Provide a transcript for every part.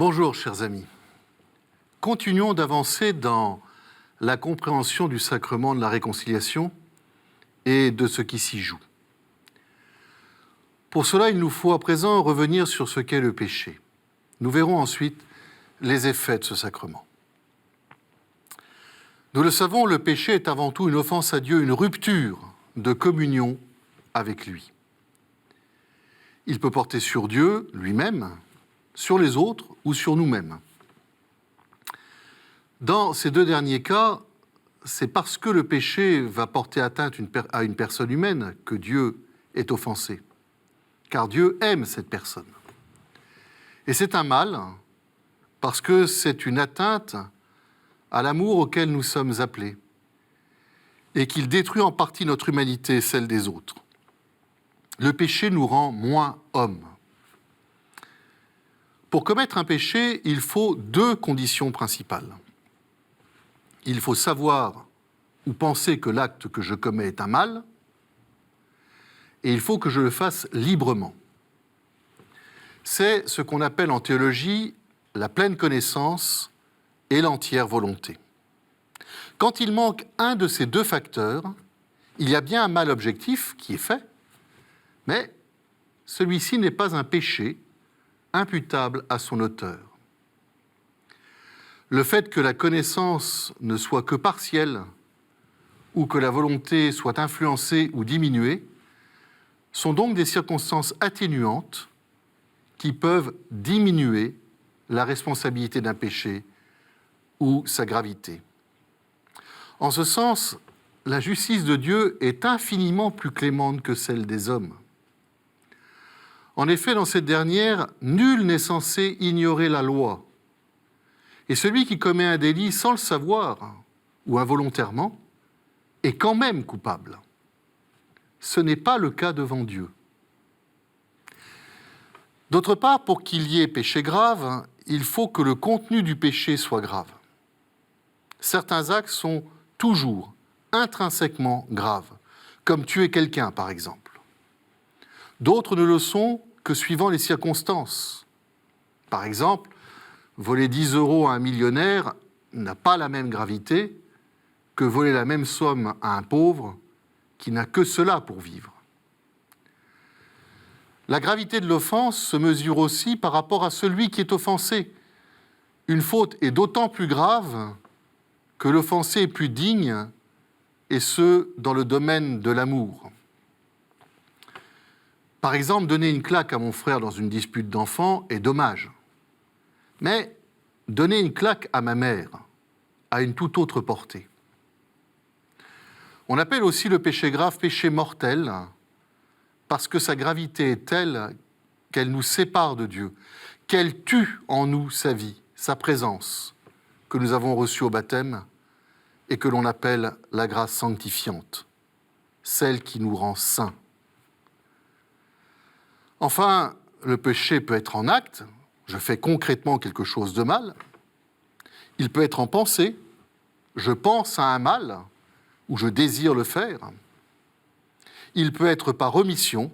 Bonjour, chers amis. Continuons d'avancer dans la compréhension du sacrement de la réconciliation et de ce qui s'y joue. Pour cela, il nous faut à présent revenir sur ce qu'est le péché. Nous verrons ensuite les effets de ce sacrement. Nous le savons, le péché est avant tout une offense à Dieu, une rupture de communion avec lui. Il peut porter sur Dieu lui-même, sur les autres ou sur nous-mêmes. Dans ces deux derniers cas, c'est parce que le péché va porter atteinte à une personne humaine que Dieu est offensé, car Dieu aime cette personne. Et c'est un mal parce que c'est une atteinte à l'amour auquel nous sommes appelés et qu'il détruit en partie notre humanité, celle des autres. Le péché nous rend moins hommes. Pour commettre un péché, il faut deux conditions principales. Il faut savoir ou penser que l'acte que je commets est un mal, et il faut que je le fasse librement. C'est ce qu'on appelle en théologie la pleine connaissance et l'entière volonté. Quand il manque un de ces deux facteurs, il y a bien un mal objectif qui est fait, mais celui-ci n'est pas un péché imputable à son auteur. Le fait que la connaissance ne soit que partielle ou que la volonté soit influencée ou diminuée sont donc des circonstances atténuantes qui peuvent diminuer la responsabilité d'un péché ou sa gravité. En ce sens, la justice de Dieu est infiniment plus clémente que celle des hommes. En effet, dans cette dernière, nul n'est censé ignorer la loi. Et celui qui commet un délit sans le savoir, ou involontairement, est quand même coupable. Ce n'est pas le cas devant Dieu. D'autre part, pour qu'il y ait péché grave, il faut que le contenu du péché soit grave. Certains actes sont toujours intrinsèquement graves, comme tuer quelqu'un, par exemple. D'autres ne le sont que suivant les circonstances. Par exemple, voler 10 € à un millionnaire n'a pas la même gravité que voler la même somme à un pauvre qui n'a que cela pour vivre. La gravité de l'offense se mesure aussi par rapport à celui qui est offensé. Une faute est d'autant plus grave que l'offensé est plus digne, et ce, dans le domaine de l'amour. Par exemple, donner une claque à mon frère dans une dispute d'enfant est dommage. Mais donner une claque à ma mère a une toute autre portée. On appelle aussi le péché grave péché mortel parce que sa gravité est telle qu'elle nous sépare de Dieu, qu'elle tue en nous sa vie, sa présence, que nous avons reçue au baptême et que l'on appelle la grâce sanctifiante, celle qui nous rend saints. Enfin, le péché peut être en acte, je fais concrètement quelque chose de mal. Il peut être en pensée, je pense à un mal ou je désire le faire. Il peut être par omission,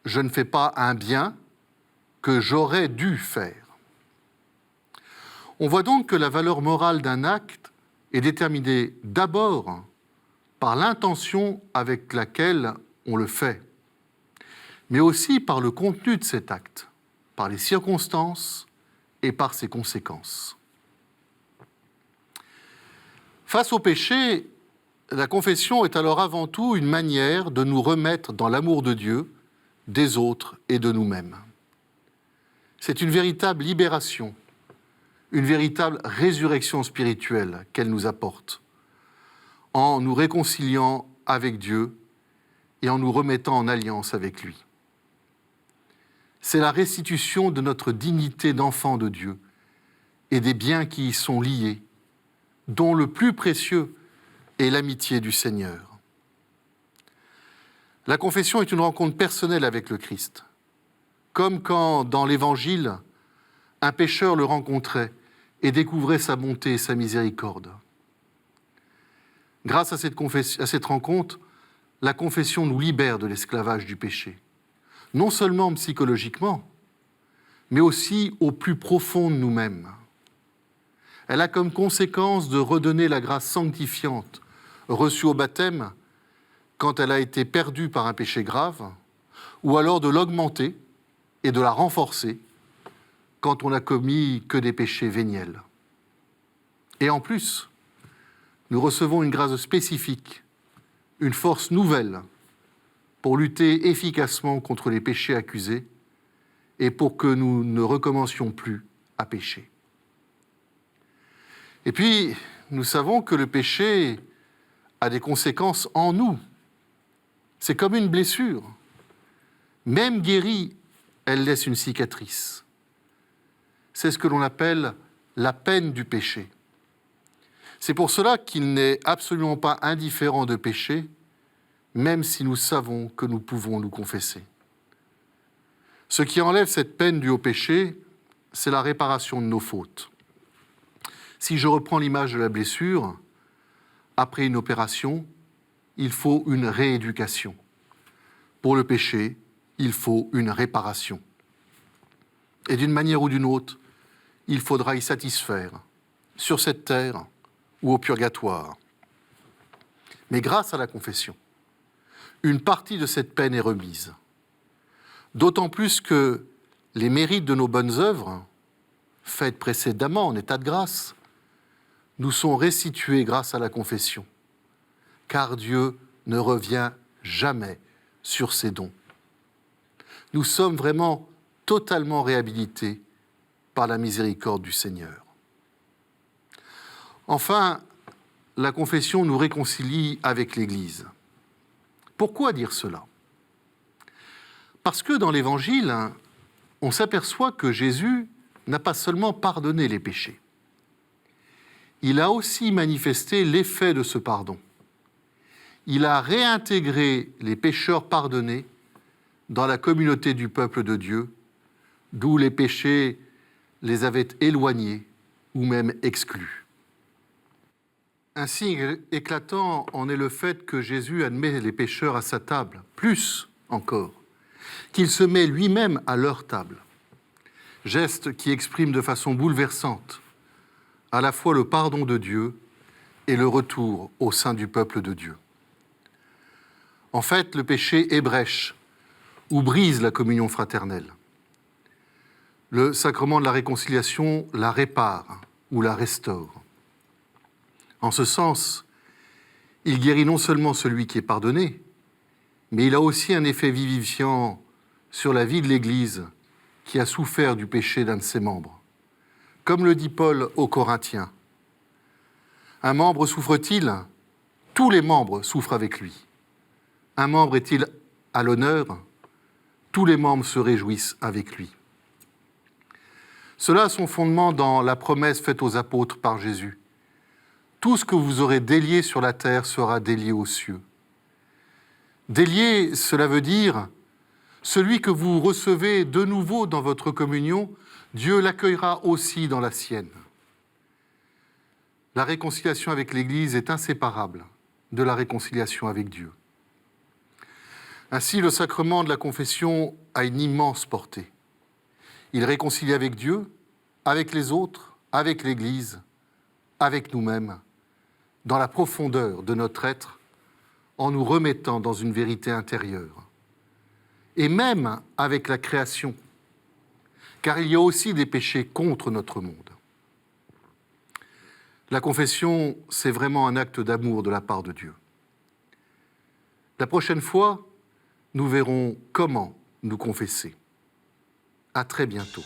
je ne fais pas un bien que j'aurais dû faire. On voit donc que la valeur morale d'un acte est déterminée d'abord par l'intention avec laquelle on le fait, mais aussi par le contenu de cet acte, par les circonstances et par ses conséquences. Face au péché, la confession est alors avant tout une manière de nous remettre dans l'amour de Dieu, des autres et de nous-mêmes. C'est une véritable libération, une véritable résurrection spirituelle qu'elle nous apporte, en nous réconciliant avec Dieu et en nous remettant en alliance avec lui. C'est la restitution de notre dignité d'enfant de Dieu et des biens qui y sont liés, dont le plus précieux est l'amitié du Seigneur. La confession est une rencontre personnelle avec le Christ, comme quand, dans l'Évangile, un pécheur le rencontrait et découvrait sa bonté et sa miséricorde. Grâce à cette rencontre, la confession nous libère de l'esclavage du péché. Non seulement psychologiquement, mais aussi au plus profond de nous-mêmes. Elle a comme conséquence de redonner la grâce sanctifiante reçue au baptême quand elle a été perdue par un péché grave, ou alors de l'augmenter et de la renforcer quand on n'a commis que des péchés véniels. Et en plus, nous recevons une grâce spécifique, une force nouvelle pour lutter efficacement contre les péchés accusés et pour que nous ne recommencions plus à pécher. Et puis, nous savons que le péché a des conséquences en nous. C'est comme une blessure. Même guérie, elle laisse une cicatrice. C'est ce que l'on appelle la peine du péché. C'est pour cela qu'il n'est absolument pas indifférent de pécher, même si nous savons que nous pouvons nous confesser. Ce qui enlève cette peine due au péché, c'est la réparation de nos fautes. Si je reprends l'image de la blessure, après une opération, il faut une rééducation. Pour le péché, il faut une réparation. Et d'une manière ou d'une autre, il faudra y satisfaire, sur cette terre ou au purgatoire. Mais grâce à la confession, une partie de cette peine est remise. D'autant plus que les mérites de nos bonnes œuvres, faites précédemment en état de grâce, nous sont restitués grâce à la confession, car Dieu ne revient jamais sur ses dons. Nous sommes vraiment totalement réhabilités par la miséricorde du Seigneur. Enfin, la confession nous réconcilie avec l'Église. Pourquoi dire cela ? Parce que dans l'Évangile, on s'aperçoit que Jésus n'a pas seulement pardonné les péchés. Il a aussi manifesté l'effet de ce pardon. Il a réintégré les pécheurs pardonnés dans la communauté du peuple de Dieu, d'où les péchés les avaient éloignés ou même exclus. Un signe éclatant en est le fait que Jésus admet les pécheurs à sa table, plus encore, qu'il se met lui-même à leur table. Geste qui exprime de façon bouleversante à la fois le pardon de Dieu et le retour au sein du peuple de Dieu. En fait, le péché ébrèche ou brise la communion fraternelle. Le sacrement de la réconciliation la répare ou la restaure. En ce sens, il guérit non seulement celui qui est pardonné, mais il a aussi un effet vivifiant sur la vie de l'Église qui a souffert du péché d'un de ses membres. Comme le dit Paul aux Corinthiens, un membre souffre-t-il ? Tous les membres souffrent avec lui. Un membre est-il à l'honneur ? Tous les membres se réjouissent avec lui. Cela a son fondement dans la promesse faite aux apôtres par Jésus. Tout ce que vous aurez délié sur la terre sera délié aux cieux. Délié, cela veut dire celui que vous recevez de nouveau dans votre communion, Dieu l'accueillera aussi dans la sienne. La réconciliation avec l'Église est inséparable de la réconciliation avec Dieu. Ainsi, le sacrement de la confession a une immense portée. Il réconcilie avec Dieu, avec les autres, avec l'Église, avec nous-mêmes, dans la profondeur de notre être, en nous remettant dans une vérité intérieure. Et même avec la création, car il y a aussi des péchés contre notre monde. La confession, c'est vraiment un acte d'amour de la part de Dieu. La prochaine fois, nous verrons comment nous confesser. À très bientôt.